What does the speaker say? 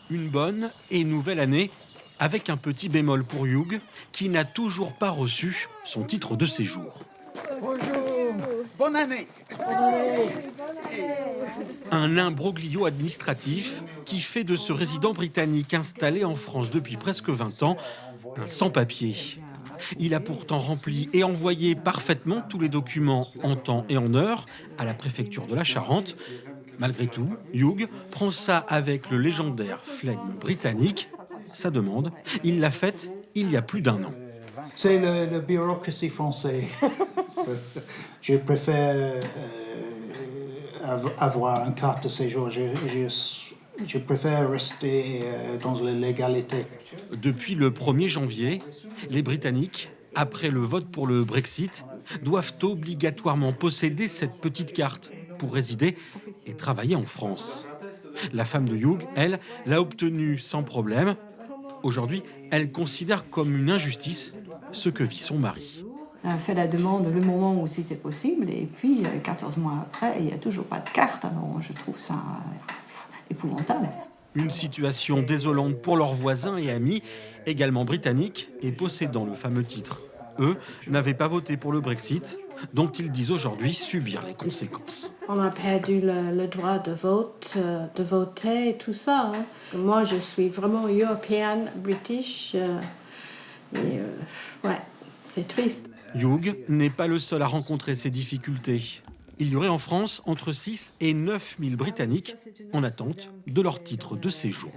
Une bonne et nouvelle année, avec un petit bémol pour Hugh, qui n'a toujours pas reçu son titre de séjour. Bonjour. Bonne année. Un imbroglio administratif qui fait de ce résident britannique installé en France depuis presque 20 ans un sans-papier. Il a pourtant rempli et envoyé parfaitement tous les documents en temps et en heure à la préfecture de la Charente. Malgré tout, Hugh prend ça avec le légendaire flegme britannique. Sa demande, il l'a faite il y a plus d'1 an. C'est le bureaucratie français. Je préfère avoir une carte de séjour. Je préfère rester dans la légalité. Depuis le 1er janvier, les Britanniques, après le vote pour le Brexit, doivent obligatoirement posséder cette petite carte pour résider et travailler en France. La femme de Hugh, elle, l'a obtenue sans problème. Aujourd'hui, elle considère comme une injustice ce que vit son mari. On a fait la demande le moment où c'était possible et puis 14 mois après, il n'y a toujours pas de carte. Alors je trouve ça épouvantable. Une situation désolante pour leurs voisins et amis, également britanniques et possédant le fameux titre. Eux n'avaient pas voté pour le Brexit, dont ils disent aujourd'hui subir les conséquences. On a perdu le droit de vote, de voter et tout ça. Hein. Moi, je suis vraiment européenne, british. Ouais, c'est triste. Hugh n'est pas le seul à rencontrer ces difficultés. Il y aurait en France entre 6 et 9 000 Britanniques en attente de leur titre de séjour.